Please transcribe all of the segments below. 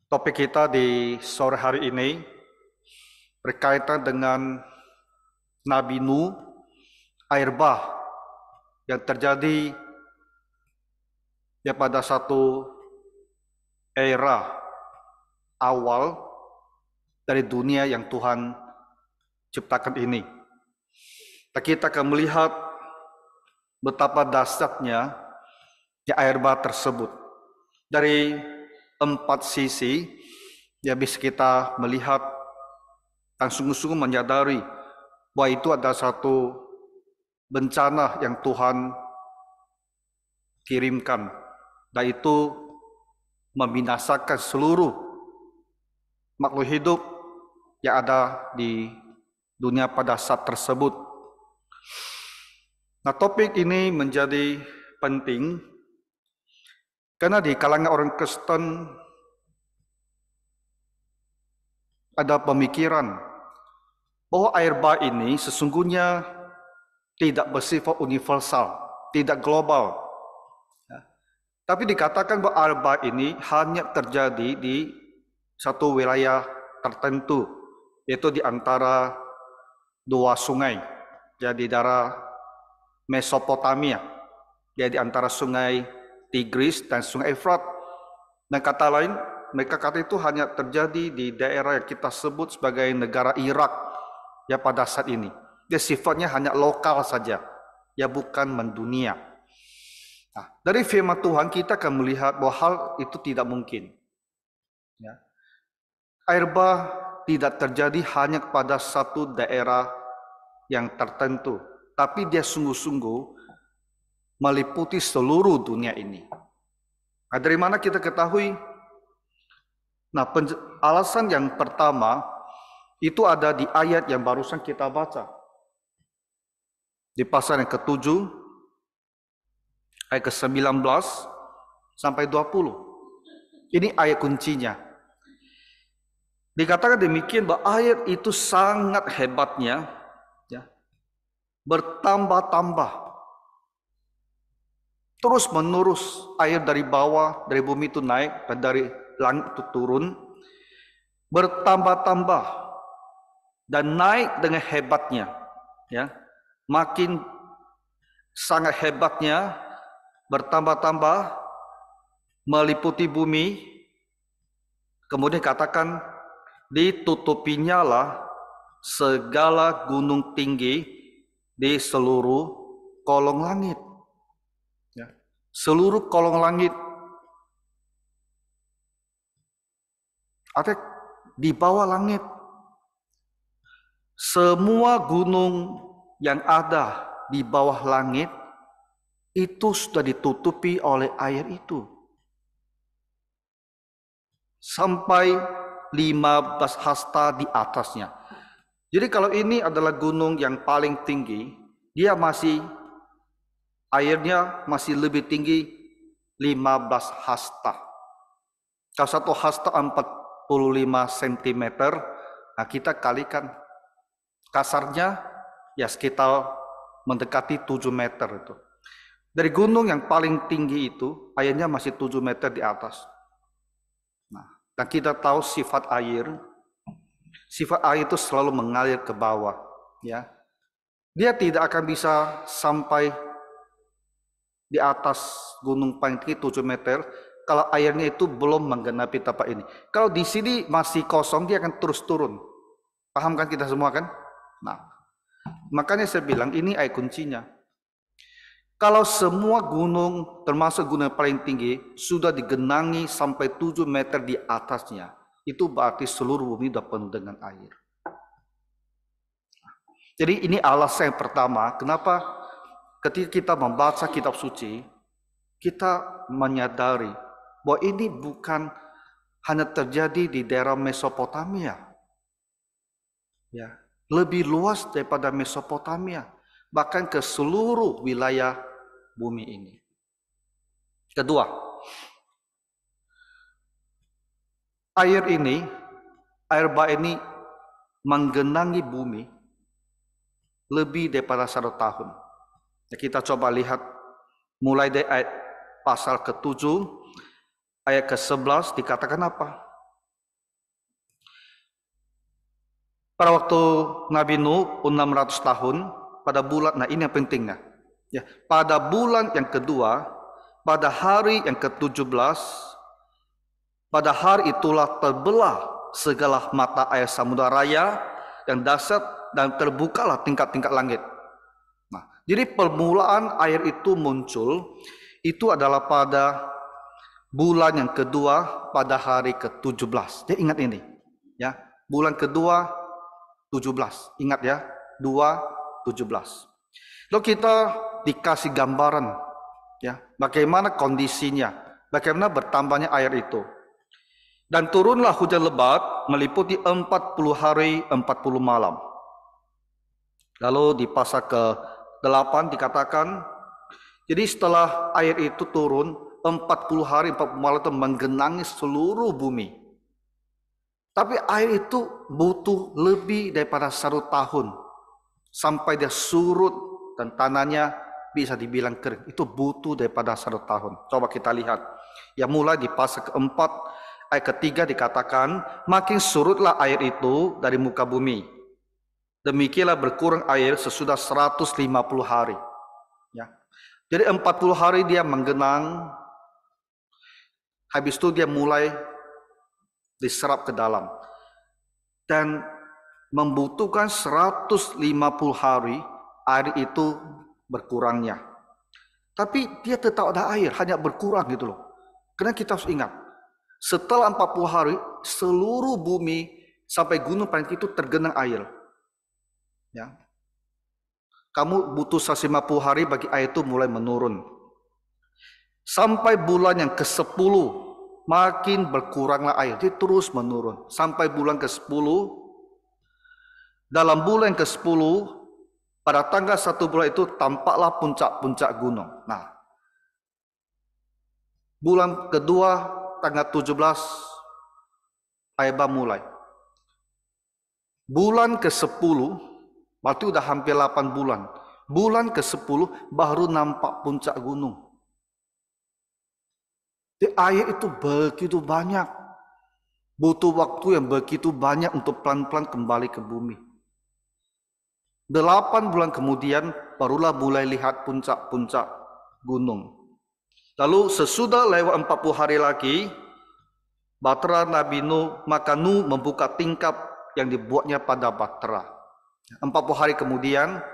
Topik kita di sore hari ini berkaitan dengan Nabi Nuh, air bah yang terjadi pada satu era awal dari dunia yang Tuhan ciptakan ini. Dan kita akan melihat betapa dahsyatnya air bah tersebut. Dari 4 sisi, bisa kita melihat dan sungguh-sungguh menyadari bahwa itu adalah satu bencana yang Tuhan kirimkan, dan itu membinasakan seluruh makhluk hidup yang ada di dunia pada saat tersebut. Nah, topik ini menjadi penting karena di kalangan orang Kristen ada pemikiran bahwa air bah ini sesungguhnya tidak bersifat universal, tidak global. Tapi dikatakan bahwa air bah ini hanya terjadi di satu wilayah tertentu, yaitu di antara 2 sungai, jadi daerah Mesopotamia, jadi antara sungai Tigris dan sungai Efrat. Dan kata lain, mereka kata itu hanya terjadi di daerah yang kita sebut sebagai negara Irak pada saat ini. Dia sifatnya hanya lokal saja, bukan mendunia. Nah, dari firman Tuhan kita akan melihat bahwa hal itu tidak mungkin. Air bah tidak terjadi hanya kepada satu daerah yang tertentu, tapi dia sungguh-sungguh meliputi seluruh dunia ini. Nah, dari mana kita ketahui? Nah, alasan yang pertama itu ada di ayat yang barusan kita baca. Di pasal yang ke-7, ayat ke-19 sampai 20. Ini ayat kuncinya. Dikatakan demikian bahwa ayat itu sangat hebatnya, bertambah-tambah. Terus menerus air dari bawah, dari bumi itu naik, dan dari langit itu turun, bertambah-tambah dan naik dengan hebatnya, makin sangat hebatnya, bertambah-tambah meliputi bumi. Kemudian katakan ditutupinya lah segala gunung tinggi di seluruh kolong langit. Seluruh kolong langit, ada di bawah langit. Semua gunung yang ada di bawah langit itu sudah ditutupi oleh air itu. Sampai 15 hasta di atasnya. Jadi kalau ini adalah gunung yang paling tinggi, dia airnya masih lebih tinggi 15 hasta. Kalau 1 hasta 45 cm, nah kita kalikan. Kasarnya sekitar mendekati 7 meter itu. Dari gunung yang paling tinggi itu, airnya masih 7 meter di atas. Nah, dan kita tahu sifat air itu selalu mengalir ke bawah. Dia tidak akan bisa sampai di atas gunung paling tinggi 7 meter kalau airnya itu belum menggenapi tapak ini. Kalau di sini masih kosong, dia akan terus turun. Paham kan kita semua kan? Nah, makanya saya bilang ini ayat kuncinya. Kalau semua gunung, termasuk gunung paling tinggi, sudah digenangi sampai 7 meter di atasnya, itu berarti seluruh bumi sudah penuh dengan air. Jadi ini alasan yang pertama, kenapa ketika kita membaca kitab suci, kita menyadari bahwa ini bukan hanya terjadi di daerah Mesopotamia. Lebih luas daripada Mesopotamia, bahkan ke seluruh wilayah bumi ini. Kedua, air bah ini menggenangi bumi lebih daripada 1 tahun. Kita coba lihat mulai dari ayat pasal ke-7, ayat ke-11 dikatakan apa? Pada waktu Nabi Nuh 600 tahun, pada bulan, nah ini yang pentingnya. Ya, pada bulan yang kedua, pada hari yang ke-17, pada hari itulah terbelah segala mata air samudra raya yang dasar dan terbukalah tingkat-tingkat langit. Nah, jadi permulaan air itu muncul itu adalah pada bulan yang kedua pada hari ke-17. Dia ingat ini, ya. Bulan kedua 17. Ingat ya, 2:17. Lalu kita dikasih gambaran ya, bagaimana kondisinya, bagaimana bertambahnya air itu. Dan turunlah hujan lebat meliputi 40 hari 40 malam. Lalu di pasal ke-8 dikatakan, jadi setelah air itu turun 40 hari 40 malam itu menggenangi seluruh bumi. Tapi air itu butuh lebih daripada 1 tahun sampai dia surut dan tanahnya bisa dibilang kering. Itu butuh daripada 1 tahun. Coba kita lihat. Ya, mulai di pasal ke-4 ayat ke-3 dikatakan, makin surutlah air itu dari muka bumi. Demikianlah berkurang air sesudah 150 hari. Ya. Jadi 40 hari dia menggenang. Habis itu dia mulai diserap ke dalam. Dan membutuhkan 150 hari air itu berkurangnya. Tapi dia tetap ada air, hanya berkurang gitu loh. Karena kita harus ingat, setelah 40 hari seluruh bumi sampai gunung paling itu tergenang air. Ya. Kamu butuh 150 hari bagi air itu mulai menurun. Sampai bulan yang ke-10 makin berkuranglah air, dia terus menurun. Sampai bulan ke-10, dalam bulan ke-10, pada tanggal 1 bulan itu tampaklah puncak-puncak gunung. Nah, bulan kedua, tanggal 17, air mulai. Bulan ke-10, berarti udah hampir 8 bulan. Bulan ke-10 baru nampak puncak gunung. Di air itu begitu banyak. Butuh waktu yang begitu banyak untuk pelan-pelan kembali ke bumi. 8 bulan kemudian barulah mulai lihat puncak-puncak gunung. Lalu sesudah lewat 40 hari lagi, bahtera Nabi Nuh, maka Nuh membuka tingkap yang dibuatnya pada bahtera. 40 hari kemudian,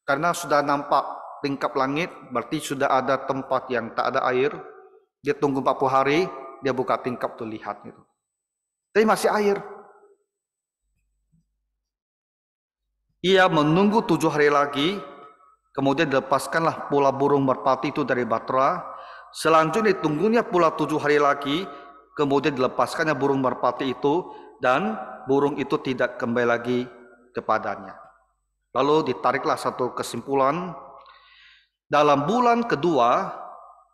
karena sudah nampak tingkap langit, berarti sudah ada tempat yang tak ada air. Dia tunggu 40 hari, dia buka tingkap tuh lihat gitu. Tapi masih air. Ia menunggu 7 hari lagi, kemudian dilepaskanlah pula burung merpati itu dari bahtera. Selanjutnya ditunggunya pula 7 hari lagi, kemudian dilepaskannya burung merpati itu, dan burung itu tidak kembali lagi kepadanya. Lalu ditariklah satu kesimpulan, dalam bulan kedua,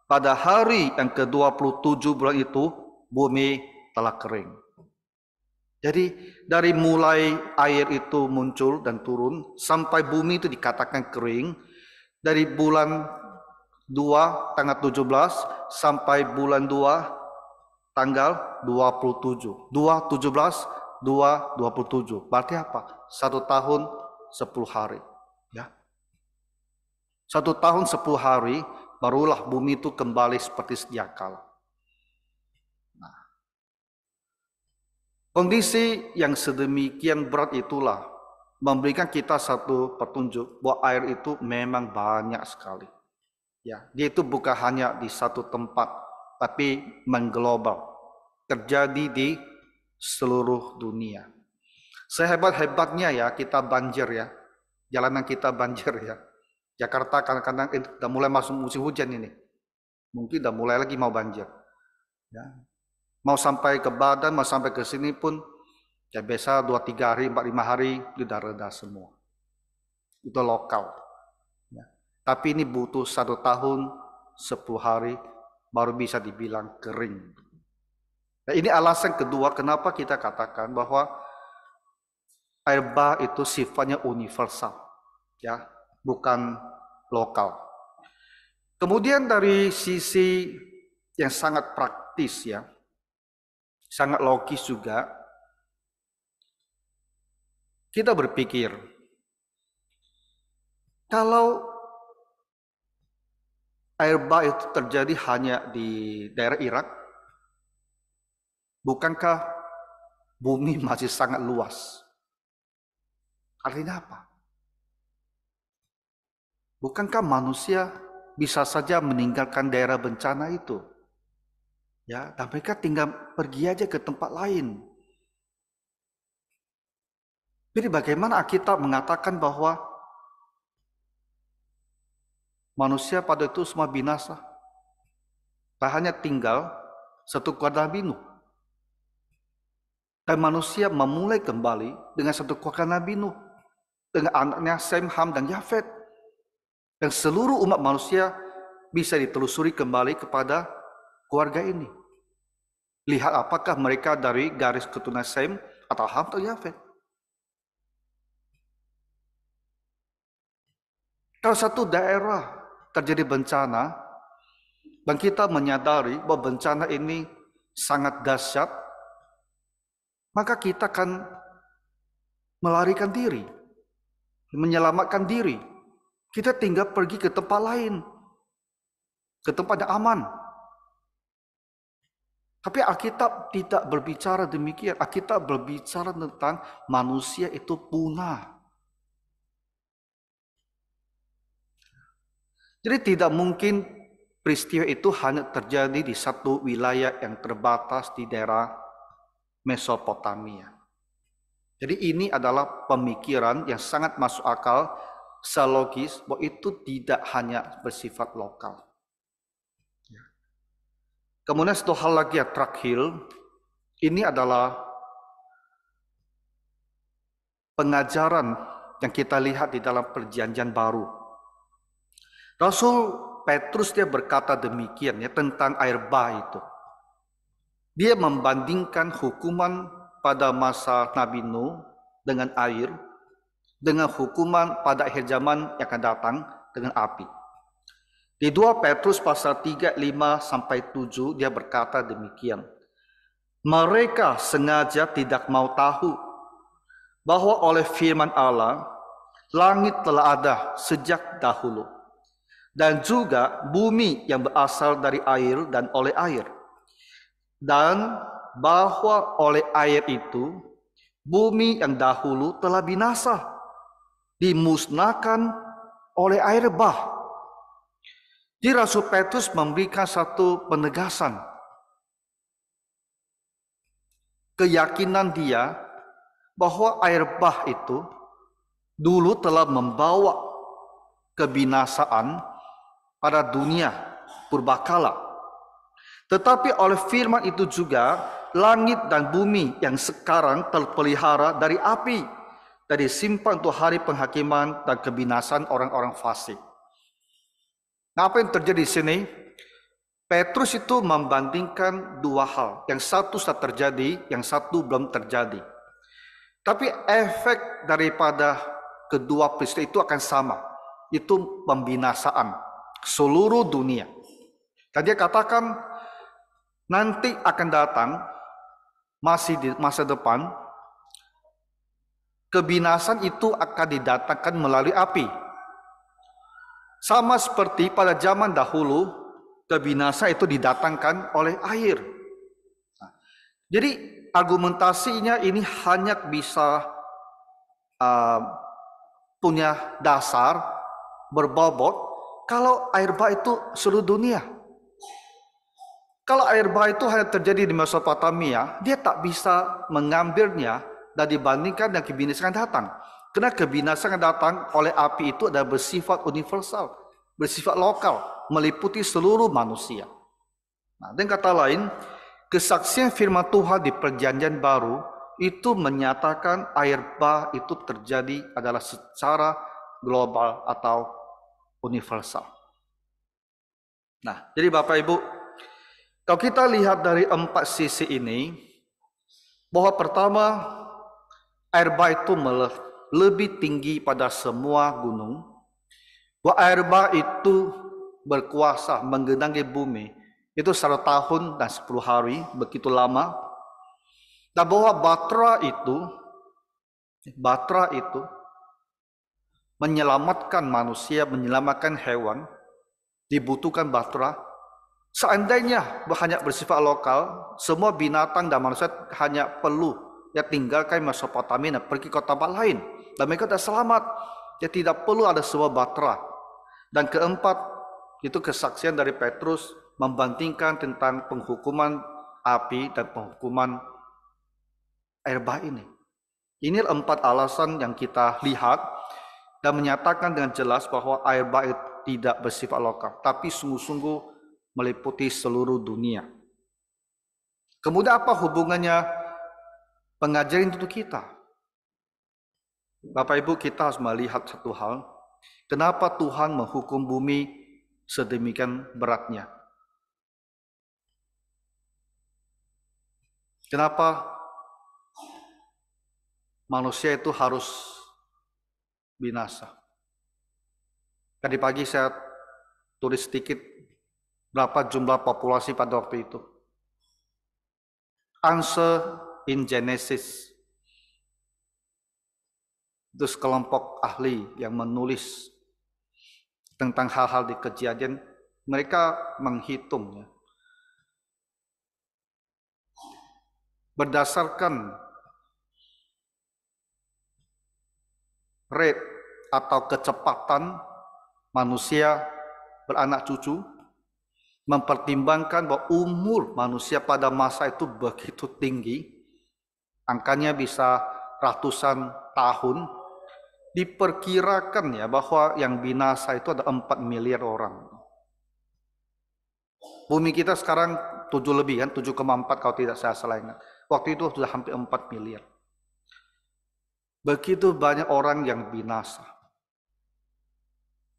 pada hari yang ke-27 bulan itu, bumi telah kering. Jadi dari mulai air itu muncul dan turun, sampai bumi itu dikatakan kering, dari bulan 2 tanggal 17 sampai bulan 2 tanggal 27. 2:17, 2:27. Berarti apa? 1 tahun 10 hari. Ya. 1 tahun 10 hari, barulah bumi itu kembali seperti sedia kala. Nah, kondisi yang sedemikian berat itulah memberikan kita satu petunjuk bahwa air itu memang banyak sekali. Ya, dia itu bukan hanya di satu tempat, tapi mengglobal, terjadi di seluruh dunia. Sehebat-hebatnya ya kita banjir ya, jalanan kita banjir ya. Jakarta kadang-kadang udah mulai masuk musim hujan ini. Mungkin udah mulai lagi mau banjir. Ya. Mau sampai ke Badan, mau sampai ke sini pun, ya biasa 2-3 hari, 4-5 hari, sudah reda semua. Itu lokal. Ya. Tapi ini butuh 1 tahun, 10 hari, baru bisa dibilang kering. Nah, ini alasan kedua kenapa kita katakan bahwa air bah itu sifatnya universal. Ya. Bukan lokal. Kemudian dari sisi yang sangat praktis ya, sangat logis juga, kita berpikir, kalau air bah itu terjadi hanya di daerah Irak, bukankah bumi masih sangat luas? Artinya apa? Bukankah manusia bisa saja meninggalkan daerah bencana itu? Ya, dan mereka tinggal pergi aja ke tempat lain. Jadi bagaimana Alkitab mengatakan bahwa manusia pada itu semua binasa? Tak hanya tinggal satu keluarga Nabi Nuh. Dan manusia memulai kembali dengan satu keluarga Nabi Nuh. Dengan anaknya Sem, Ham, dan Yafet. Dan seluruh umat manusia bisa ditelusuri kembali kepada keluarga ini. Lihat apakah mereka dari garis keturunan Sem atau Ham atau Yafet. Kalau satu daerah terjadi bencana, dan kita menyadari bahwa bencana ini sangat dahsyat, maka kita akan melarikan diri, menyelamatkan diri. Kita tinggal pergi ke tempat lain, ke tempat yang aman. Tapi Alkitab tidak berbicara demikian. Alkitab berbicara tentang manusia itu punah. Jadi tidak mungkin peristiwa itu hanya terjadi di satu wilayah yang terbatas di daerah Mesopotamia. Jadi ini adalah pemikiran yang sangat masuk akal, selogis bahwa itu tidak hanya bersifat lokal. Kemudian satu hal lagi yang terakhir, ini adalah pengajaran yang kita lihat di dalam Perjanjian Baru. Rasul Petrus dia berkata demikian ya tentang air bah itu. Dia membandingkan hukuman pada masa Nabi Nuh dengan air, dengan hukuman pada akhir zaman yang akan datang dengan api. Di 2 Petrus pasal 3, 5 sampai 7 dia berkata demikian. Mereka sengaja tidak mau tahu bahwa oleh firman Allah langit telah ada sejak dahulu, dan juga bumi yang berasal dari air dan oleh air, dan bahwa oleh air itu bumi yang dahulu telah binasa, dimusnahkan oleh air bah. Jadi Rasul Petrus memberikan satu penegasan. Keyakinan dia bahwa air bah itu dulu telah membawa kebinasaan pada dunia purbakala. Tetapi oleh firman itu juga langit dan bumi yang sekarang terpelihara dari api, dari simpan untuk hari penghakiman dan kebinasan orang-orang fasik. Nah, apa yang terjadi di sini? Petrus itu membandingkan dua hal. Yang satu sudah terjadi, yang satu belum terjadi. Tapi efek daripada kedua peristiwa itu akan sama. Itu pembinasaan seluruh dunia. Dan dia katakan nanti akan datang, masih di masa depan, kebinasan itu akan didatangkan melalui api. Sama seperti pada zaman dahulu, kebinasan itu didatangkan oleh air. Jadi argumentasinya ini hanya bisa punya dasar berbobot kalau air bah itu seluruh dunia. Kalau air bah itu hanya terjadi di Mesopotamia, dia tak bisa mengambilnya dan dibandingkan dengan kebinasan yang datang. Karena kebinasan yang datang oleh api itu adalah bersifat universal, bersifat lokal, meliputi seluruh manusia. Nah, dengan kata lain, kesaksian firman Tuhan di Perjanjian Baru itu menyatakan air bah itu terjadi adalah secara global atau universal. Nah, jadi Bapak Ibu, kalau kita lihat dari 4 sisi ini, bahwa pertama, air bah itu lebih tinggi pada semua gunung, bahwa air bah itu berkuasa menggenangi bumi, itu 1 tahun dan 10 hari, begitu lama, dan bahwa Batra itu Bahtera itu menyelamatkan manusia, menyelamatkan hewan, dibutuhkan bahtera. Seandainya hanya bersifat lokal, semua binatang dan manusia hanya perlu tinggalkan Mesopotamia, pergi ke tempat lain, dan mereka sudah selamat. Tidak perlu ada sebuah bahtera. Dan keempat, itu kesaksian dari Petrus membandingkan tentang penghukuman api dan penghukuman air bah ini. Ini 4 alasan yang kita lihat dan menyatakan dengan jelas bahwa air bah tidak bersifat lokal, tapi sungguh-sungguh meliputi seluruh dunia. Kemudian apa hubungannya pengajaran untuk kita? Bapak Ibu, kita harus melihat satu hal. Kenapa Tuhan menghukum bumi sedemikian beratnya? Kenapa manusia itu harus binasa? Tadi pagi saya tulis sedikit berapa jumlah populasi pada waktu itu. Answer in Genesis. Itu sekelompok ahli yang menulis tentang hal-hal di kejadian. Mereka menghitungnya. Berdasarkan rate atau kecepatan manusia beranak cucu, mempertimbangkan bahwa umur manusia pada masa itu begitu tinggi, angkanya bisa ratusan tahun, diperkirakan bahwa yang binasa itu ada 4 miliar orang. Bumi kita sekarang 7 lebih kan, 7,4 kalau tidak saya salah ingat. Waktu itu sudah hampir 4 miliar. Begitu banyak orang yang binasa.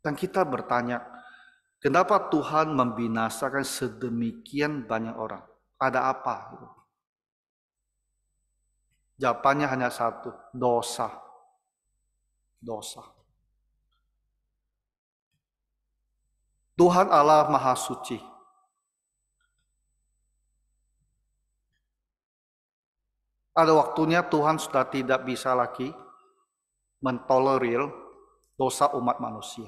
Dan kita bertanya, kenapa Tuhan membinasakan sedemikian banyak orang? Ada apa? Jawabannya hanya satu, dosa. Dosa. Tuhan Allah Maha Suci. Ada waktunya Tuhan sudah tidak bisa lagi mentolerir dosa umat manusia.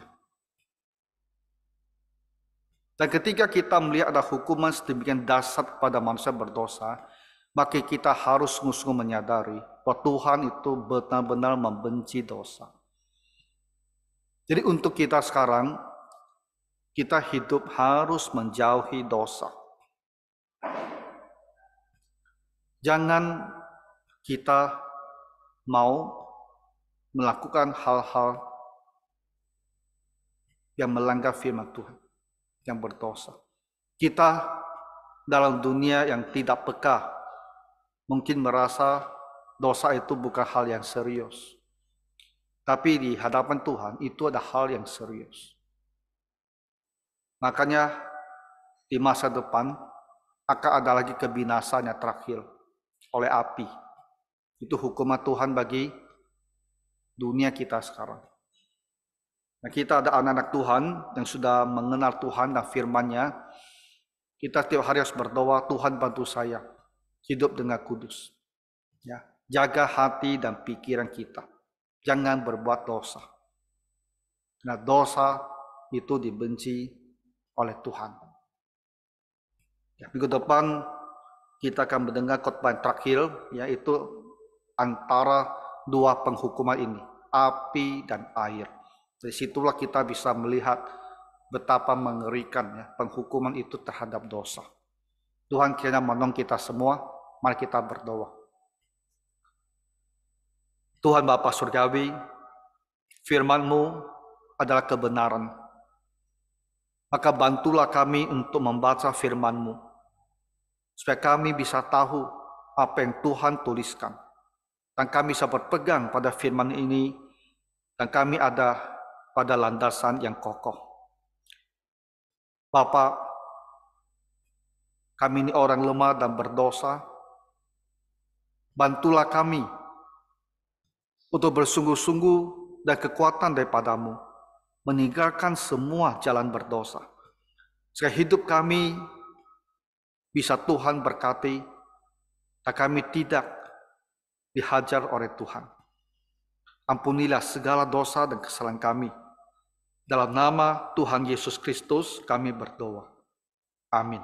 Dan ketika kita melihat ada hukuman sedemikian dahsyat kepada manusia berdosa, maka kita harus sungguh-sungguh menyadari bahwa Tuhan itu benar-benar membenci dosa. Jadi untuk kita sekarang, kita hidup harus menjauhi dosa. Jangan kita mau melakukan hal-hal yang melanggar firman Tuhan, yang berdosa. Kita dalam dunia yang tidak peka, mungkin merasa dosa itu bukan hal yang serius. Tapi di hadapan Tuhan itu ada hal yang serius. Makanya di masa depan akan ada lagi kebinasan yang terakhir oleh api. Itu hukuman Tuhan bagi dunia kita sekarang. Nah, kita ada anak-anak Tuhan yang sudah mengenal Tuhan dan firman-Nya. Kita tiap hari harus berdoa, Tuhan bantu saya hidup dengan kudus. Ya, jaga hati dan pikiran kita. Jangan berbuat dosa. Nah, dosa itu dibenci oleh Tuhan. Ya, minggu depan kita akan mendengar khotbah terakhir, yaitu antara dua penghukuman ini, api dan air. Dari situlah kita bisa melihat betapa mengerikan penghukuman itu terhadap dosa. Tuhan kiranya menolong kita semua. Mari kita berdoa. Tuhan Bapa Surgawi, firman-Mu adalah kebenaran. Maka bantulah kami untuk membaca firman-Mu, supaya kami bisa tahu apa yang Tuhan tuliskan. Dan kami bisa berpegang pada firman ini, dan kami ada pada landasan yang kokoh. Bapa, kami ini orang lemah dan berdosa. Bantulah kami untuk bersungguh-sungguh dan kekuatan daripada-Mu, meninggalkan semua jalan berdosa. Supaya hidup kami bisa Tuhan berkati, dan kami tidak dihajar oleh Tuhan. Ampunilah segala dosa dan kesalahan kami. Dalam nama Tuhan Yesus Kristus kami berdoa. Amin.